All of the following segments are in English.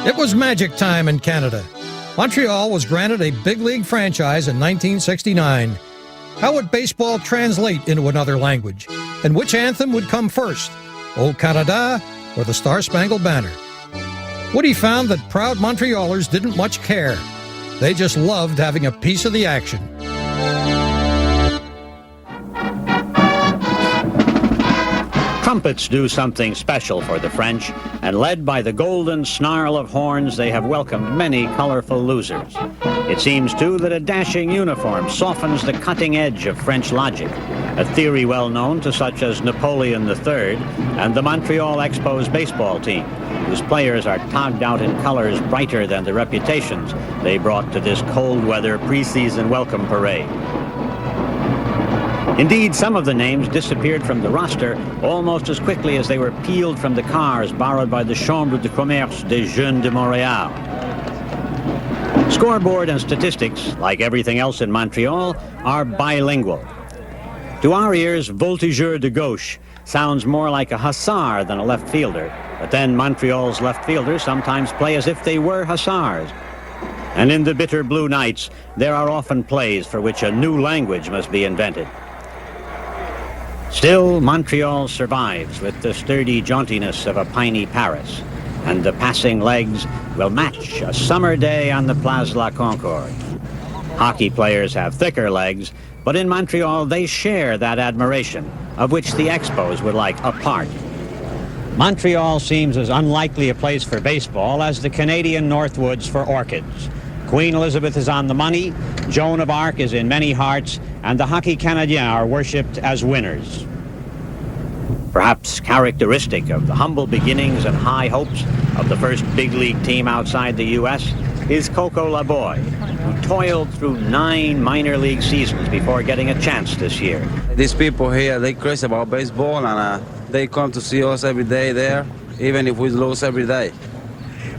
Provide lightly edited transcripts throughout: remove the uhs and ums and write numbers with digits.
It was magic time in Canada. Montreal was granted a big league franchise in 1969. How would baseball translate into another language? And which anthem would come first, O Canada or the Star-Spangled Banner? Woodie found that proud Montrealers didn't much care. They just loved having a piece of the action. Trumpets do something special for the French, and led by the golden snarl of horns, they have welcomed many colorful losers. It seems, too, that a dashing uniform softens the cutting edge of French logic, a theory well known to such as Napoleon III and the Montreal Expos baseball team, whose players are togged out in colors brighter than the reputations they brought to this cold-weather preseason welcome parade. Indeed, some of the names disappeared from the roster almost as quickly as they were peeled from the cars borrowed by the Chambre de Commerce des Jeunes de Montréal. Scoreboard and statistics, like everything else in Montreal, are bilingual. To our ears, voltigeur de gauche sounds more like a hussar than a left fielder, but then Montreal's left fielders sometimes play as if they were hussars. And in the bitter blue nights, there are often plays for which a new language must be invented. Still, Montreal survives with the sturdy jauntiness of a piney Paris, and the passing legs will match a summer day on the Place La Concorde. Hockey players have thicker legs, but in Montreal they share that admiration, of which the Expos would like a part. Montreal seems as unlikely a place for baseball as the Canadian Northwoods for orchids. Queen Elizabeth is on the money, Joan of Arc is in many hearts, and the Hockey Canadien are worshipped as winners. Perhaps characteristic of the humble beginnings and high hopes of the first big league team outside the U.S. is Coco Laboy, who toiled through 9 minor league seasons before getting a chance this year. These people here, they crazy about baseball, and they come to see us every day there, even if we lose every day.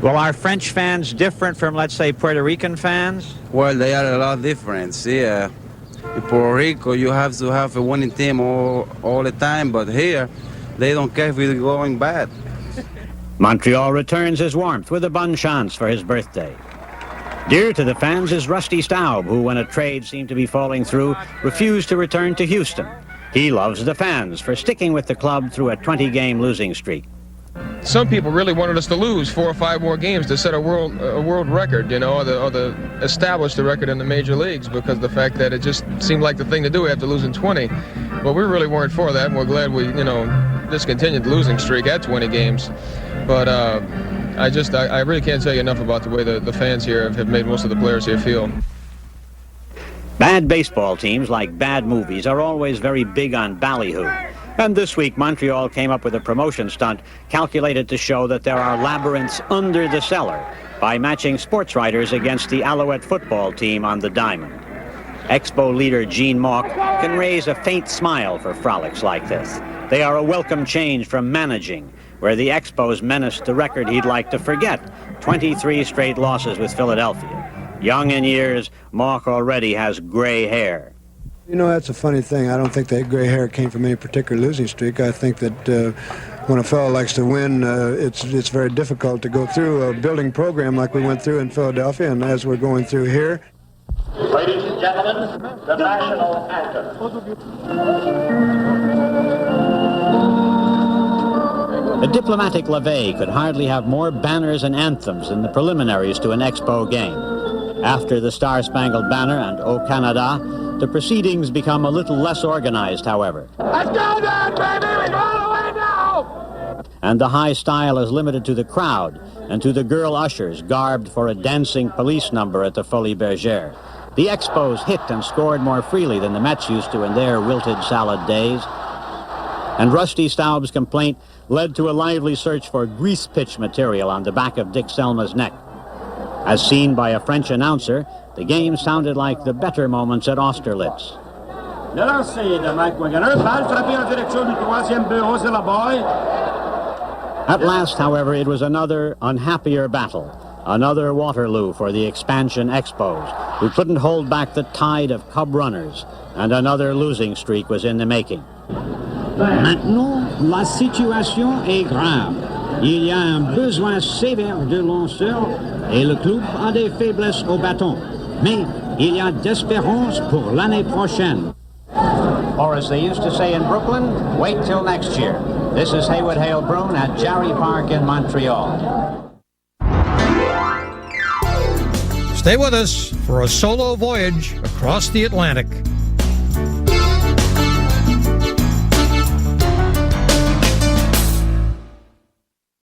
Well, are French fans different from, let's say, Puerto Rican fans? Well, they are a lot different. Yeah, in Puerto Rico, you have to have a winning team all the time, but here, they don't care if we're going bad. Montreal returns his warmth with a bonne chance for his birthday. Dear to the fans is Rusty Staub, who, when a trade seemed to be falling through, refused to return to Houston. He loves the fans for sticking with the club through a 20-game losing streak. Some people really wanted us to lose 4 or 5 more games to set a world record, you know, or establish the record in the major leagues, because the fact that it just seemed like the thing to do after losing 20. But we really weren't for that, and we're glad we, you know, discontinued the losing streak at 20 games. But I really can't tell you enough about the way the fans here have made most of the players here feel. Bad baseball teams, like bad movies, are always very big on ballyhoo. And this week, Montreal came up with a promotion stunt calculated to show that there are labyrinths under the cellar by matching sports writers against the Alouette football team on the diamond. Expo leader Gene Mauch can raise a faint smile for frolics like this. They are a welcome change from managing, where the Expos menaced the record he'd like to forget, 23 straight losses with Philadelphia. Young in years, Mauch already has gray hair. You know, that's a funny thing. I don't think that gray hair came from any particular losing streak. I think that when a fellow likes to win, it's very difficult to go through a building program like we went through in Philadelphia and as we're going through here. Ladies and gentlemen, the national anthem. The diplomatic levee could hardly have more banners and anthems than the preliminaries to an Expo game. After the Star-Spangled Banner and O Canada, the proceedings become a little less organized, however. Let's go down, baby! We're all the way now! And the high style is limited to the crowd and to the girl ushers garbed for a dancing police number at the Folies Bergère. The Expos hit and scored more freely than the Mets used to in their wilted salad days. And Rusty Staub's complaint led to a lively search for grease pitch material on the back of Dick Selma's neck. As seen by a French announcer, the game sounded like the better moments at Austerlitz. At last, however, it was another unhappier battle, another Waterloo for the expansion Expos, who couldn't hold back the tide of Cub runners, and another losing streak was in the making. Maintenant, la situation est grave. Il y a un besoin sévère de lanceurs et le club a des faiblesses au bâton. Mais il y a d'espérance pour l'année prochaine. Or as they used to say in Brooklyn, wait till next year. This is Haywood Hale-Brown at Jarry Park in Montreal. Stay with us for a solo voyage across the Atlantic.